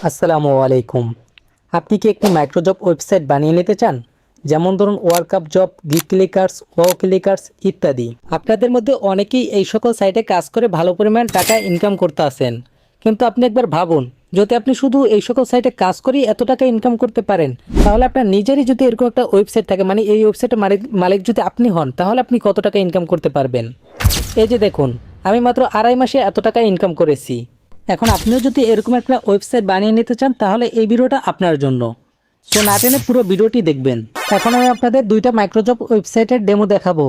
আসসালামু আলাইকুম। আপনি কি একটি মাইক্রোজব ওয়েবসাইট বানিয়ে নিতে চান? যেমন ধরুন workup job, gig clickers, wow clickers ইত্যাদি। আপনাদের মধ্যে অনেকেই এই সকল সাইটে কাজ করে ভালো পরিমাণ টাকা ইনকাম করতে আছেন। কিন্তু আপনি একবার ভাবুন, যদি আপনি শুধু এই সকল সাইটে কাজ করেই এত টাকা ইনকাম করতে পারেন, তাহলে আপনার নিজেরই যদি এরকম একটা ওয়েবসাইট থাকে, মানে এই ওয়েবসাইটের মালিক যদি আপনি হন, তাহলে আপনি কত টাকা ইনকাম করতে পারবেন। এই যে দেখুন, আমি মাত্র 2.5 মাসে এত টাকা ইনকাম করেছি। এখন আপনিও যদি এরকম একটা ওয়েবসাইট বানিয়ে নিতে চান, তাহলে এই ভিডিওটা আপনার জন্য। সো না টেনে পুরো ভিডিওটি দেখবেন। এখন আমি আপনাদের দুইটা মাইক্রোজব ওয়েবসাইটের ডেমো দেখাবো।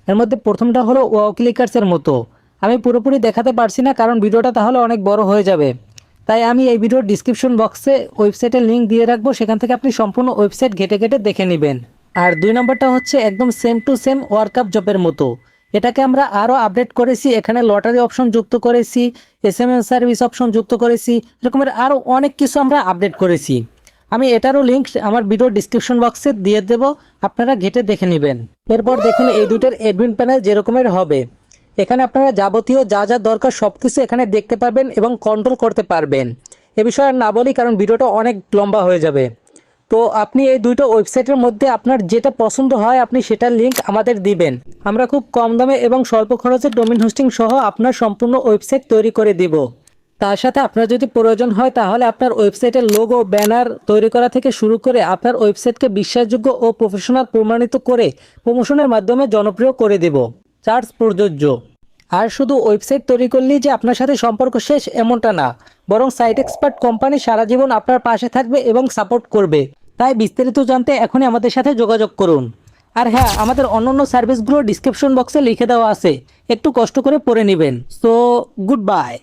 এর মধ্যে প্রথমটা হলো ওয়াও ক্লিকার্সের মতো। আমি পুরোপুরি দেখাতে পারছি না, কারণ ভিডিওটা তাহলে অনেক বড় হয়ে যাবে। তাই আমি এই ভিডিওর ডিসক্রিপশন বক্সে ওয়েবসাইটের লিঙ্ক দিয়ে রাখবো, সেখান থেকে আপনি সম্পূর্ণ ওয়েবসাইট ঘেটে ঘেটে দেখে নেবেন। আর 2 নম্বরটা হচ্ছে একদম সেম টু সেম ওয়ার্কআপ জবের মতো। এটাকে আমরা আরও আপডেট করেছি, এখানে লটারি অপশন যুক্ত করেছি, SMS সার্ভিস অপশন যুক্ত করেছি, এরকমের আরও অনেক কিছু আমরা আপডেট করেছি। আমি এটারও লিঙ্ক আমার ভিডিওর ডিসক্রিপশন বক্সে দিয়ে দেব, আপনারা ঘেটে দেখে নেবেন। এরপর দেখুন এই দুটোর অ্যাডমিন প্যানেল যেরকমের হবে। এখানে আপনারা যাবতীয় যা যা দরকার সব কিছু এখানে দেখতে পারবেন এবং কন্ট্রোল করতে পারবেন। এ বিষয়ে আর না বলি, কারণ ভিডিওটা অনেক লম্বা হয়ে যাবে। তো আপনি এই দুটো ওয়েবসাইটের মধ্যে আপনার যেটা পছন্দ হয় আপনি সেটার লিঙ্ক আমাদের দিবেন। আমরা খুব কম দামে এবং স্বল্প খরচে ডোমেইন হোস্টিং সহ আপনার সম্পূর্ণ ওয়েবসাইট তৈরি করে দিব। তার সাথে আপনার যদি প্রয়োজন হয়, তাহলে আপনার ওয়েবসাইটের লোগো, ব্যানার তৈরি করা থেকে শুরু করে আপনার ওয়েবসাইটকে বিশ্বাসযোগ্য ও প্রফেশনাল প্রমাণিত করে প্রমোশনের মাধ্যমে জনপ্রিয় করে দেব। চার্জ প্রযোজ্য। আর শুধু ওয়েবসাইট তৈরি করলেই যে আপনার সাথে সম্পর্ক শেষ এমনটা না, বরং সাইট এক্সপার্ট কোম্পানি সারা জীবন আপনার পাশে থাকবে এবং সাপোর্ট করবে। তাই বিস্তারিত জানতে এখনই আমাদের সাথে যোগাযোগ করুন। আর হ্যাঁ, আমাদের অন্যান্য সার্ভিসগুলো ডিসক্রিপশন বক্সে লিখে দেওয়া আছে, একটু কষ্ট করে পড়ে নেবেন। So good bye.